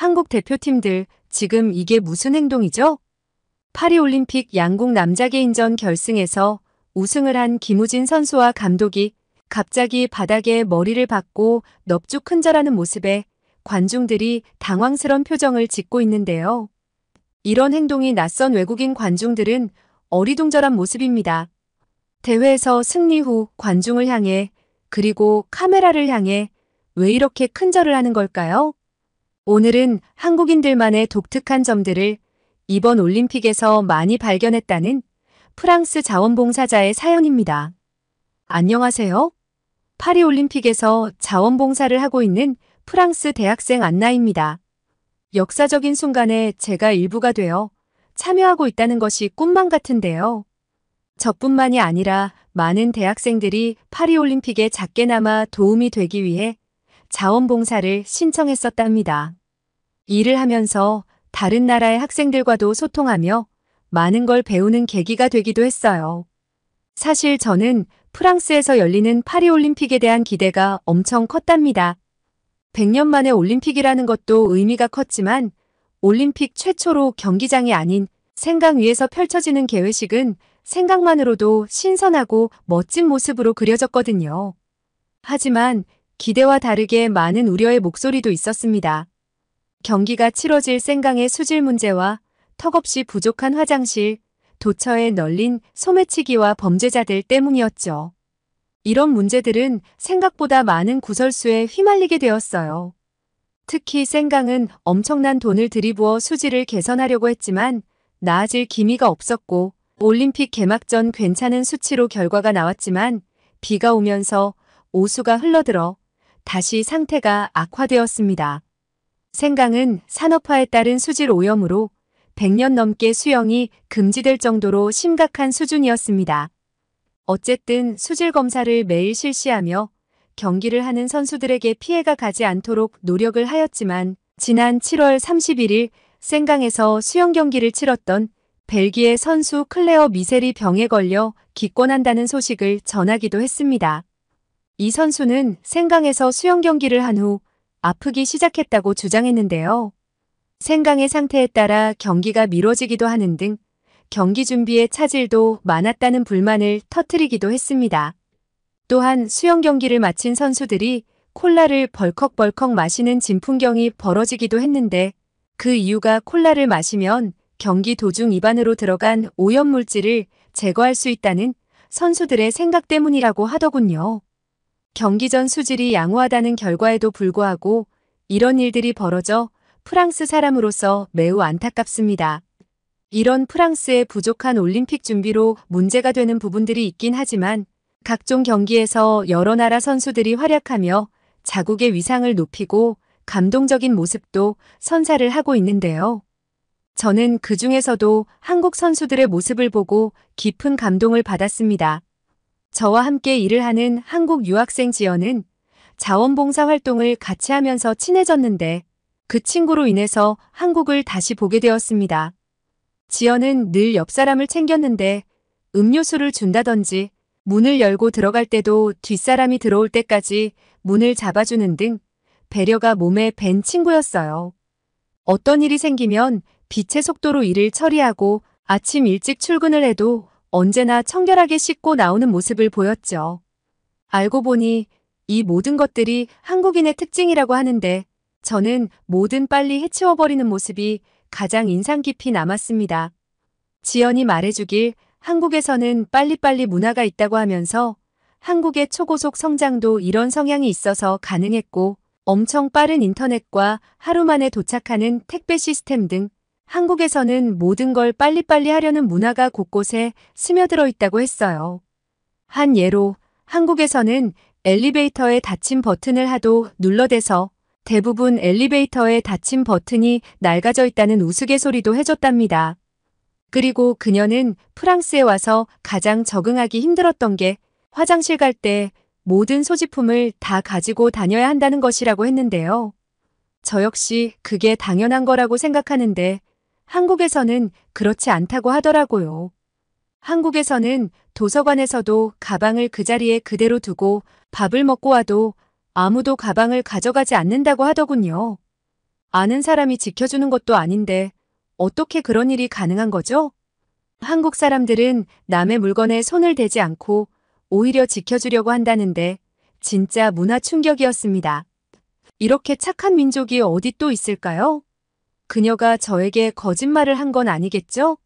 한국 대표팀들, 지금 이게 무슨 행동이죠? 파리올림픽 양궁 남자 개인전 결승에서 우승을 한 김우진 선수와 감독이 갑자기 바닥에 머리를 박고 넙죽흔절하는 모습에 관중들이 당황스런 표정을 짓고 있는데요. 이런 행동이 낯선 외국인 관중들은 어리둥절한 모습입니다. 대회에서 승리 후 관중을 향해 그리고 카메라를 향해 왜 이렇게 큰절을 하는 걸까요? 오늘은 한국인들만의 독특한 점들을 이번 올림픽에서 많이 발견했다는 프랑스 자원봉사자의 사연입니다. 안녕하세요. 파리올림픽에서 자원봉사를 하고 있는 프랑스 대학생 안나입니다. 역사적인 순간에 제가 일부가 되어 참여하고 있다는 것이 꿈만 같은데요. 저뿐만이 아니라 많은 대학생들이 파리올림픽에 작게나마 도움이 되기 위해 자원봉사를 신청했었답니다. 일을 하면서 다른 나라의 학생들과도 소통하며 많은 걸 배우는 계기가 되기도 했어요. 사실 저는 프랑스에서 열리는 파리올림픽에 대한 기대가 엄청 컸답니다. 100년 만에 올림픽이라는 것도 의미가 컸지만 올림픽 최초로 경기장이 아닌 생강 위에서 펼쳐지는 개회식은 생각만으로도 신선하고 멋진 모습으로 그려졌거든요. 하지만 기대와 다르게 많은 우려의 목소리도 있었습니다. 경기가 치러질 생강의 수질 문제와 턱없이 부족한 화장실, 도처에 널린 소매치기와 범죄자들 때문이었죠. 이런 문제들은 생각보다 많은 구설수에 휘말리게 되었어요. 특히 생강은 엄청난 돈을 들이부어 수질을 개선하려고 했지만 나아질 기미가 없었고 올림픽 개막 전 괜찮은 수치로 결과가 나왔지만 비가 오면서 오수가 흘러들어 다시 상태가 악화되었습니다. 생강은 산업화에 따른 수질 오염으로 100년 넘게 수영이 금지될 정도로 심각한 수준이었습니다. 어쨌든 수질 검사를 매일 실시하며 경기를 하는 선수들에게 피해가 가지 않도록 노력을 하였지만 지난 7월 31일 생강에서 수영 경기를 치렀던 벨기에 선수 클레어 미셀이 병에 걸려 기권한다는 소식을 전하기도 했습니다. 이 선수는 생강에서 수영 경기를 한 후 아프기 시작했다고 주장했는데요. 생강의 상태에 따라 경기가 미뤄지기도 하는 등 경기 준비에 차질도 많았다는 불만을 터뜨리기도 했습니다. 또한 수영 경기를 마친 선수들이 콜라를 벌컥벌컥 마시는 진풍경이 벌어지기도 했는데 그 이유가 콜라를 마시면 경기 도중 입안으로 들어간 오염물질을 제거할 수 있다는 선수들의 생각 때문이라고 하더군요. 경기 전 수질이 양호하다는 결과에도 불구하고 이런 일들이 벌어져 프랑스 사람으로서 매우 안타깝습니다. 이런 프랑스의 부족한 올림픽 준비로 문제가 되는 부분들이 있긴 하지만 각종 경기에서 여러 나라 선수들이 활약하며 자국의 위상을 높이고 감동적인 모습도 선사를 하고 있는데요. 저는 그 중에서도 한국 선수들의 모습을 보고 깊은 감동을 받았습니다. 저와 함께 일을 하는 한국 유학생 지연은 자원봉사 활동을 같이 하면서 친해졌는데 그 친구로 인해서 한국을 다시 보게 되었습니다. 지연은 늘 옆 사람을 챙겼는데 음료수를 준다든지 문을 열고 들어갈 때도 뒷사람이 들어올 때까지 문을 잡아주는 등 배려가 몸에 밴 친구였어요. 어떤 일이 생기면 빛의 속도로 일을 처리하고 아침 일찍 출근을 해도 언제나 청결하게 씻고 나오는 모습을 보였죠. 알고 보니 이 모든 것들이 한국인의 특징이라고 하는데 저는 뭐든 빨리 해치워버리는 모습이 가장 인상 깊이 남았습니다. 지연이 말해주길 한국에서는 빨리빨리 문화가 있다고 하면서 한국의 초고속 성장도 이런 성향이 있어서 가능했고 엄청 빠른 인터넷과 하루 만에 도착하는 택배 시스템 등 한국에서는 모든 걸 빨리빨리 하려는 문화가 곳곳에 스며들어 있다고 했어요. 한 예로 한국에서는 엘리베이터의 닫힘 버튼을 하도 눌러대서 대부분 엘리베이터의 닫힘 버튼이 낡아져 있다는 우스갯소리도 해줬답니다. 그리고 그녀는 프랑스에 와서 가장 적응하기 힘들었던 게 화장실 갈 때 모든 소지품을 다 가지고 다녀야 한다는 것이라고 했는데요. 저 역시 그게 당연한 거라고 생각하는데 한국에서는 그렇지 않다고 하더라고요. 한국에서는 도서관에서도 가방을 그 자리에 그대로 두고 밥을 먹고 와도 아무도 가방을 가져가지 않는다고 하더군요. 아는 사람이 지켜주는 것도 아닌데 어떻게 그런 일이 가능한 거죠? 한국 사람들은 남의 물건에 손을 대지 않고 오히려 지켜주려고 한다는데 진짜 문화 충격이었습니다. 이렇게 착한 민족이 어디 또 있을까요? 그녀가 저에게 거짓말을 한 건 아니겠죠?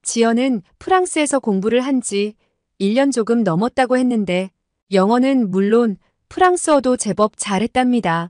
지연은 프랑스에서 공부를 한 지 1년 조금 넘었다고 했는데 영어는 물론 프랑스어도 제법 잘했답니다.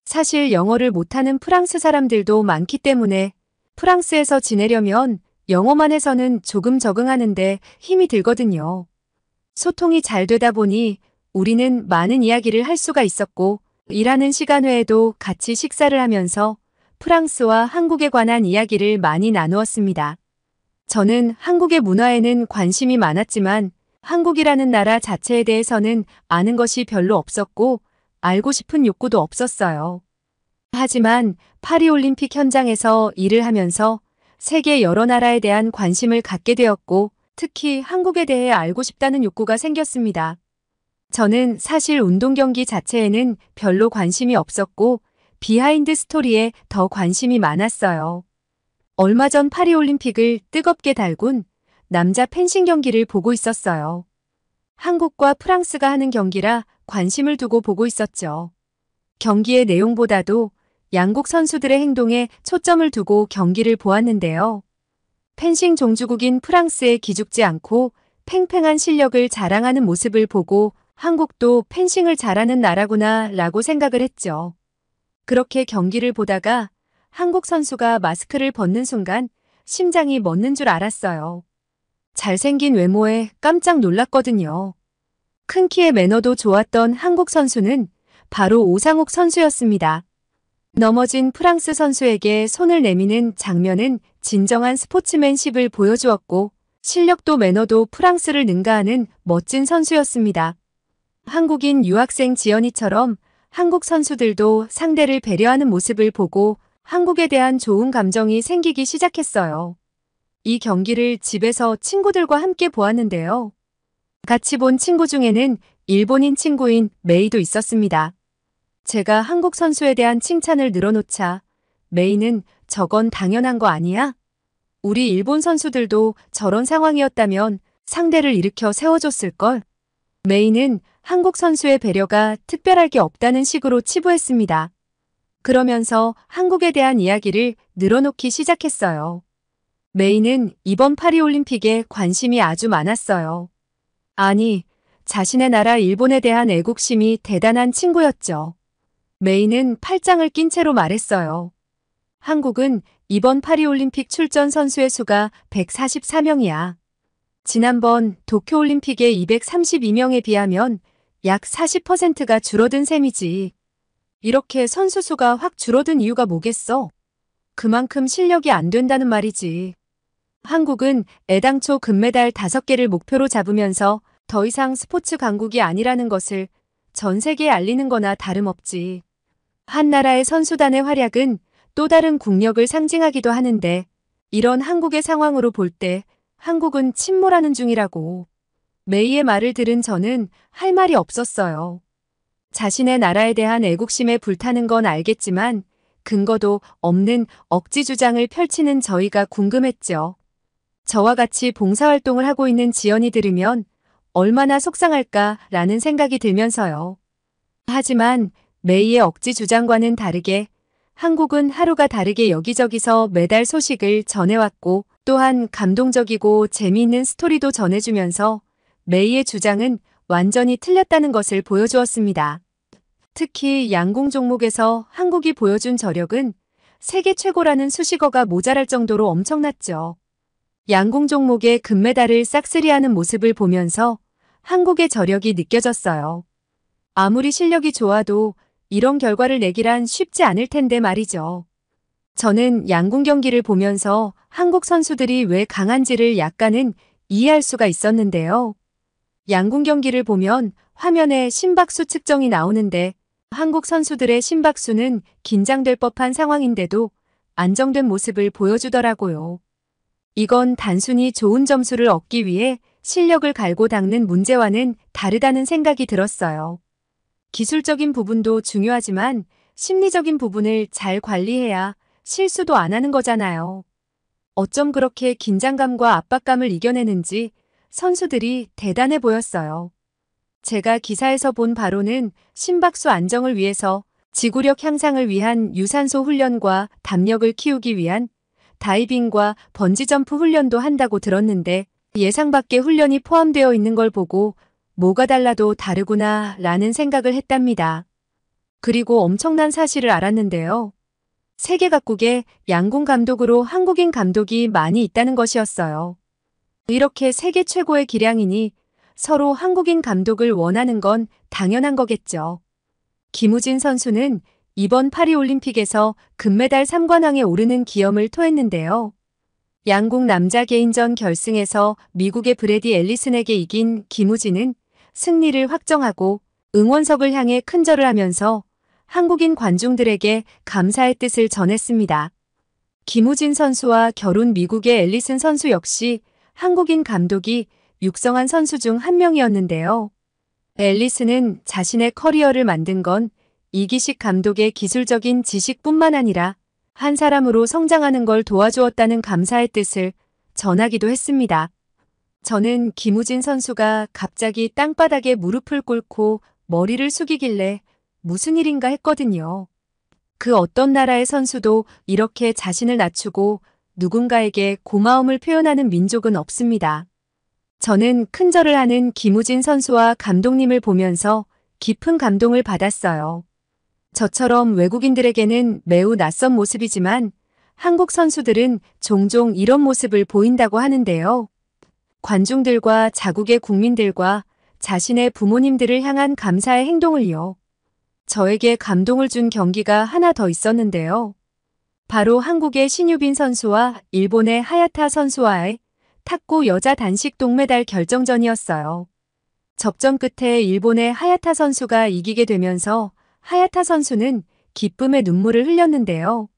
사실 영어를 못하는 프랑스 사람들도 많기 때문에 프랑스에서 지내려면 영어만 해서는 조금 적응하는데 힘이 들거든요. 소통이 잘 되다 보니 우리는 많은 이야기를 할 수가 있었고 일하는 시간 외에도 같이 식사를 하면서 프랑스와 한국에 관한 이야기를 많이 나누었습니다. 저는 한국의 문화에는 관심이 많았지만 한국이라는 나라 자체에 대해서는 아는 것이 별로 없었고 알고 싶은 욕구도 없었어요. 하지만 파리올림픽 현장에서 일을 하면서 세계 여러 나라에 대한 관심을 갖게 되었고 특히 한국에 대해 알고 싶다는 욕구가 생겼습니다. 저는 사실 운동 경기 자체에는 별로 관심이 없었고 비하인드 스토리에 더 관심이 많았어요. 얼마 전 파리올림픽을 뜨겁게 달군 남자 펜싱 경기를 보고 있었어요. 한국과 프랑스가 하는 경기라 관심을 두고 보고 있었죠. 경기의 내용보다도 양국 선수들의 행동에 초점을 두고 경기를 보았는데요. 펜싱 종주국인 프랑스에 기죽지 않고 팽팽한 실력을 자랑하는 모습을 보고 한국도 펜싱을 잘하는 나라구나 라고 생각을 했죠. 그렇게 경기를 보다가 한국 선수가 마스크를 벗는 순간 심장이 멎는 줄 알았어요. 잘생긴 외모에 깜짝 놀랐거든요. 큰 키에 매너도 좋았던 한국 선수는 바로 오상욱 선수였습니다. 넘어진 프랑스 선수에게 손을 내미는 장면은 진정한 스포츠맨십을 보여주었고 실력도 매너도 프랑스를 능가하는 멋진 선수였습니다. 한국인 유학생 지연이처럼 한국 선수들도 상대를 배려하는 모습을 보고 한국에 대한 좋은 감정이 생기기 시작했어요. 이 경기를 집에서 친구들과 함께 보았는데요. 같이 본 친구 중에는 일본인 친구인 메이도 있었습니다. 제가 한국 선수에 대한 칭찬을 늘어놓자 메이는 저건 당연한 거 아니야? 우리 일본 선수들도 저런 상황이었다면 상대를 일으켜 세워줬을걸? 메이는 한국 선수의 배려가 특별할 게 없다는 식으로 치부했습니다. 그러면서 한국에 대한 이야기를 늘어놓기 시작했어요. 메이는 이번 파리올림픽에 관심이 아주 많았어요. 아니, 자신의 나라 일본에 대한 애국심이 대단한 친구였죠. 메이는 팔짱을 낀 채로 말했어요. 한국은 이번 파리올림픽 출전 선수의 수가 144명이야. 지난번 도쿄올림픽의 232명에 비하면 약 40%가 줄어든 셈이지. 이렇게 선수 수가 확 줄어든 이유가 뭐겠어? 그만큼 실력이 안 된다는 말이지. 한국은 애당초 금메달 5개를 목표로 잡으면서 더 이상 스포츠 강국이 아니라는 것을 전 세계에 알리는 거나 다름없지. 한 나라의 선수단의 활약은 또 다른 국력을 상징하기도 하는데 이런 한국의 상황으로 볼 때 한국은 침몰하는 중이라고. 메이의 말을 들은 저는 할 말이 없었어요. 자신의 나라에 대한 애국심에 불타는 건 알겠지만 근거도 없는 억지 주장을 펼치는 저희가 궁금했죠. 저와 같이 봉사활동을 하고 있는 지연이 들으면 얼마나 속상할까라는 생각이 들면서요. 하지만 메이의 억지 주장과는 다르게 한국은 하루가 다르게 여기저기서 메달 소식을 전해왔고 또한 감동적이고 재미있는 스토리도 전해주면서 메이의 주장은 완전히 틀렸다는 것을 보여주었습니다. 특히 양궁 종목에서 한국이 보여준 저력은 세계 최고라는 수식어가 모자랄 정도로 엄청났죠. 양궁 종목의 금메달을 싹쓸이하는 모습을 보면서 한국의 저력이 느껴졌어요. 아무리 실력이 좋아도 이런 결과를 내기란 쉽지 않을 텐데 말이죠. 저는 양궁 경기를 보면서 한국 선수들이 왜 강한지를 약간은 이해할 수가 있었는데요. 양궁 경기를 보면 화면에 심박수 측정이 나오는데 한국 선수들의 심박수는 긴장될 법한 상황인데도 안정된 모습을 보여주더라고요. 이건 단순히 좋은 점수를 얻기 위해 실력을 갈고 닦는 문제와는 다르다는 생각이 들었어요. 기술적인 부분도 중요하지만 심리적인 부분을 잘 관리해야 실수도 안 하는 거잖아요. 어쩜 그렇게 긴장감과 압박감을 이겨내는지 선수들이 대단해 보였어요. 제가 기사에서 본 바로는 심박수 안정을 위해서 지구력 향상을 위한 유산소 훈련과 담력을 키우기 위한 다이빙과 번지점프 훈련도 한다고 들었는데 예상 밖의 훈련이 포함되어 있는 걸 보고 뭐가 달라도 다르구나 라는 생각을 했답니다. 그리고 엄청난 사실을 알았는데요. 세계 각국에 양궁 감독으로 한국인 감독이 많이 있다는 것이었어요. 이렇게 세계 최고의 기량이니 서로 한국인 감독을 원하는 건 당연한 거겠죠. 김우진 선수는 이번 파리올림픽에서 금메달 3관왕에 오르는 기염을 토했는데요. 양궁 남자 개인전 결승에서 미국의 브래디 앨리슨에게 이긴 김우진은 승리를 확정하고 응원석을 향해 큰절을 하면서 한국인 관중들에게 감사의 뜻을 전했습니다. 김우진 선수와 결혼 미국의 앨리슨 선수 역시 한국인 감독이 육성한 선수 중 한 명이었는데요. 앨리슨은 자신의 커리어를 만든 건 이기식 감독의 기술적인 지식뿐만 아니라 한 사람으로 성장하는 걸 도와주었다는 감사의 뜻을 전하기도 했습니다. 저는 김우진 선수가 갑자기 땅바닥에 무릎을 꿇고 머리를 숙이길래 무슨 일인가 했거든요. 그 어떤 나라의 선수도 이렇게 자신을 낮추고 누군가에게 고마움을 표현하는 민족은 없습니다. 저는 큰절을 하는 김우진 선수와 감독님을 보면서 깊은 감동을 받았어요. 저처럼 외국인들에게는 매우 낯선 모습이지만 한국 선수들은 종종 이런 모습을 보인다고 하는데요. 관중들과 자국의 국민들과 자신의 부모님들을 향한 감사의 행동을요. 저에게 감동을 준 경기가 하나 더 있었는데요. 바로 한국의 신유빈 선수와 일본의 하야타 선수와의 탁구 여자 단식 동메달 결정전이었어요. 접전 끝에 일본의 하야타 선수가 이기게 되면서 하야타 선수는 기쁨의 눈물을 흘렸는데요.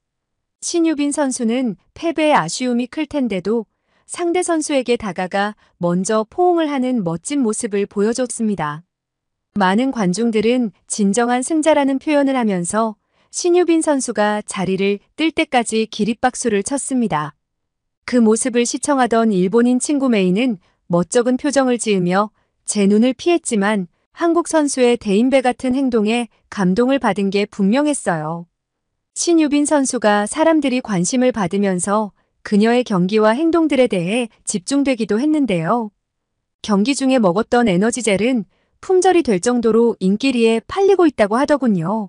신유빈 선수는 패배의 아쉬움이 클 텐데도 상대 선수에게 다가가 먼저 포옹을 하는 멋진 모습을 보여줬습니다. 많은 관중들은 진정한 승자라는 표현을 하면서 신유빈 선수가 자리를 뜰 때까지 기립박수를 쳤습니다. 그 모습을 시청하던 일본인 친구 메이는 멋쩍은 표정을 지으며 제 눈을 피했지만 한국 선수의 대인배 같은 행동에 감동을 받은 게 분명했어요. 신유빈 선수가 사람들이 관심을 받으면서 그녀의 경기와 행동들에 대해 집중되기도 했는데요. 경기 중에 먹었던 에너지젤은 품절이 될 정도로 인기리에 팔리고 있다고 하더군요.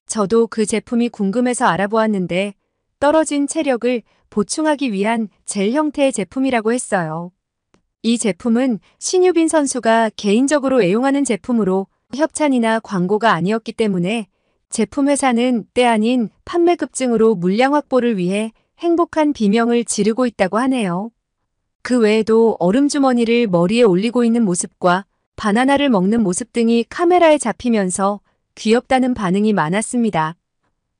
저도 그 제품이 궁금해서 알아보았는데 떨어진 체력을 보충하기 위한 젤 형태의 제품이라고 했어요. 이 제품은 신유빈 선수가 개인적으로 애용하는 제품으로 협찬이나 광고가 아니었기 때문에 제품 회사는 때 아닌 판매 급증으로 물량 확보를 위해 행복한 비명을 지르고 있다고 하네요. 그 외에도 얼음 주머니를 머리에 올리고 있는 모습과 바나나를 먹는 모습 등이 카메라에 잡히면서 귀엽다는 반응이 많았습니다.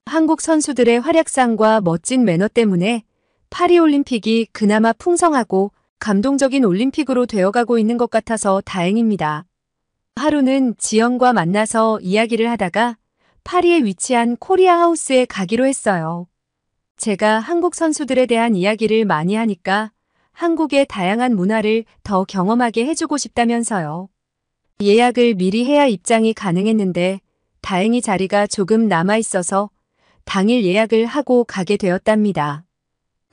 한국 선수들의 활약상과 멋진 매너 때문에 파리올림픽이 그나마 풍성하고 감동적인 올림픽으로 되어가고 있는 것 같아서 다행입니다. 하루는 지연과 만나서 이야기를 하다가 파리에 위치한 코리아 하우스에 가기로 했어요. 제가 한국 선수들에 대한 이야기를 많이 하니까 한국의 다양한 문화를 더 경험하게 해주고 싶다면서요. 예약을 미리 해야 입장이 가능했는데 다행히 자리가 조금 남아있어서 당일 예약을 하고 가게 되었답니다.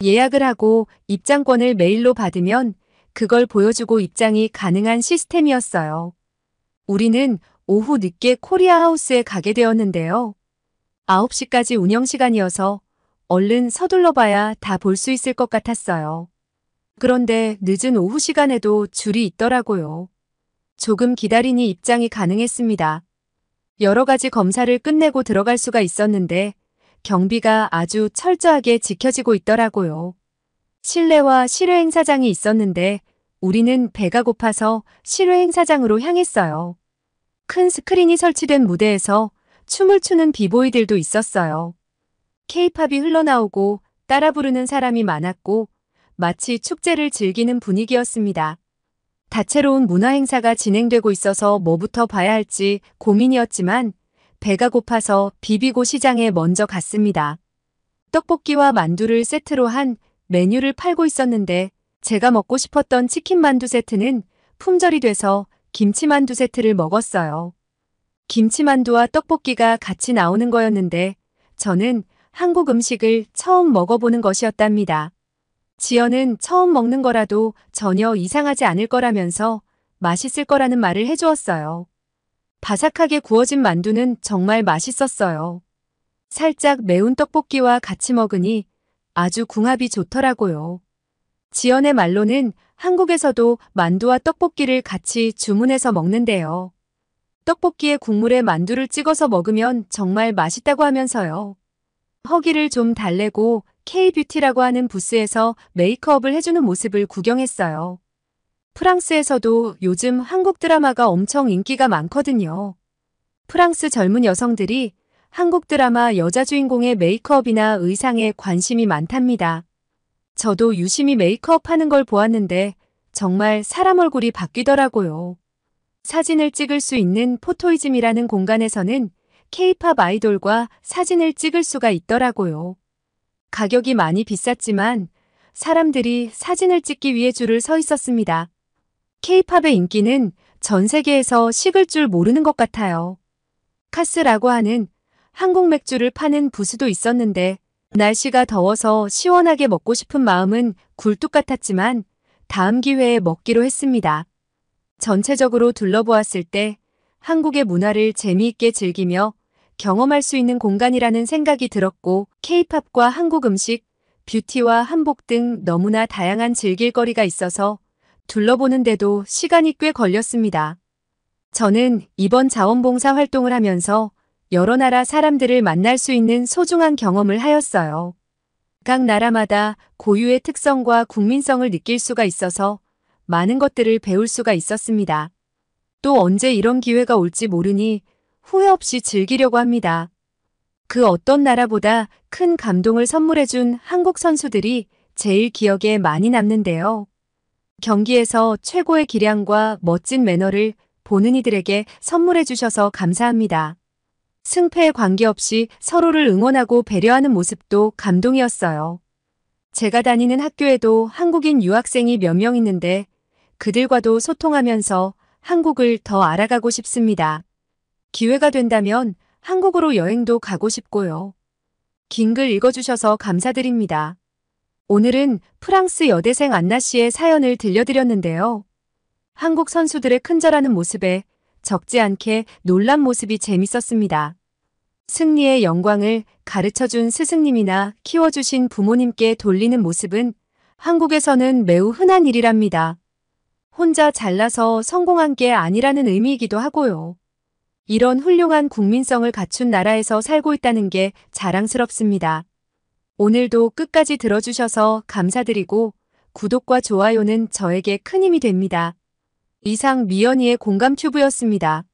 예약을 하고 입장권을 메일로 받으면 그걸 보여주고 입장이 가능한 시스템이었어요. 우리는 오후 늦게 코리아 하우스에 가게 되었는데요. 9시까지 운영시간이어서 얼른 서둘러 봐야 다 볼 수 있을 것 같았어요. 그런데 늦은 오후 시간에도 줄이 있더라고요. 조금 기다리니 입장이 가능했습니다. 여러 가지 검사를 끝내고 들어갈 수가 있었는데 경비가 아주 철저하게 지켜지고 있더라고요. 실내와 실외 행사장이 있었는데 우리는 배가 고파서 실외 행사장으로 향했어요. 큰 스크린이 설치된 무대에서 춤을 추는 비보이들도 있었어요. K-팝이 흘러나오고 따라 부르는 사람이 많았고 마치 축제를 즐기는 분위기였습니다. 다채로운 문화 행사가 진행되고 있어서 뭐부터 봐야 할지 고민이었지만 배가 고파서 비비고 시장에 먼저 갔습니다. 떡볶이와 만두를 세트로 한 메뉴를 팔고 있었는데 제가 먹고 싶었던 치킨 만두 세트는 품절이 돼서 김치 만두 세트를 먹었어요. 김치 만두와 떡볶이가 같이 나오는 거였는데 저는 한국 음식을 처음 먹어보는 것이었답니다. 지연은 처음 먹는 거라도 전혀 이상하지 않을 거라면서 맛있을 거라는 말을 해주었어요. 바삭하게 구워진 만두는 정말 맛있었어요. 살짝 매운 떡볶이와 같이 먹으니 아주 궁합이 좋더라고요. 지연의 말로는 한국에서도 만두와 떡볶이를 같이 주문해서 먹는데요. 떡볶이에 국물에 만두를 찍어서 먹으면 정말 맛있다고 하면서요. 허기를 좀 달래고 K-뷰티라고 하는 부스에서 메이크업을 해주는 모습을 구경했어요. 프랑스에서도 요즘 한국 드라마가 엄청 인기가 많거든요. 프랑스 젊은 여성들이 한국 드라마 여자 주인공의 메이크업이나 의상에 관심이 많답니다. 저도 유심히 메이크업 하는 걸 보았는데 정말 사람 얼굴이 바뀌더라고요. 사진을 찍을 수 있는 포토이즘이라는 공간에서는 K-팝 아이돌과 사진을 찍을 수가 있더라고요. 가격이 많이 비쌌지만 사람들이 사진을 찍기 위해 줄을 서 있었습니다. K-팝의 인기는 전 세계에서 식을 줄 모르는 것 같아요. 카스라고 하는 한국 맥주를 파는 부스도 있었는데 날씨가 더워서 시원하게 먹고 싶은 마음은 굴뚝 같았지만 다음 기회에 먹기로 했습니다. 전체적으로 둘러보았을 때 한국의 문화를 재미있게 즐기며 경험할 수 있는 공간이라는 생각이 들었고 K-팝과 한국 음식, 뷰티와 한복 등 너무나 다양한 즐길거리가 있어서 둘러보는데도 시간이 꽤 걸렸습니다. 저는 이번 자원봉사 활동을 하면서 여러 나라 사람들을 만날 수 있는 소중한 경험을 하였어요. 각 나라마다 고유의 특성과 국민성을 느낄 수가 있어서 많은 것들을 배울 수가 있었습니다. 또 언제 이런 기회가 올지 모르니 후회 없이 즐기려고 합니다. 그 어떤 나라보다 큰 감동을 선물해준 한국 선수들이 제일 기억에 많이 남는데요. 경기에서 최고의 기량과 멋진 매너를 보는 이들에게 선물해 주셔서 감사합니다. 승패에 관계없이 서로를 응원하고 배려하는 모습도 감동이었어요. 제가 다니는 학교에도 한국인 유학생이 몇 명 있는데 그들과도 소통하면서 한국을 더 알아가고 싶습니다. 기회가 된다면 한국으로 여행도 가고 싶고요. 긴 글 읽어주셔서 감사드립니다. 오늘은 프랑스 여대생 안나 씨의 사연을 들려드렸는데요. 한국 선수들의 큰절하는 모습에 적지 않게 놀란 모습이 재밌었습니다. 승리의 영광을 가르쳐준 스승님이나 키워주신 부모님께 돌리는 모습은 한국에서는 매우 흔한 일이랍니다. 혼자 잘나서 성공한 게 아니라는 의미이기도 하고요. 이런 훌륭한 국민성을 갖춘 나라에서 살고 있다는 게 자랑스럽습니다. 오늘도 끝까지 들어주셔서 감사드리고 구독과 좋아요는 저에게 큰 힘이 됩니다. 이상 미연이의 공감튜브였습니다.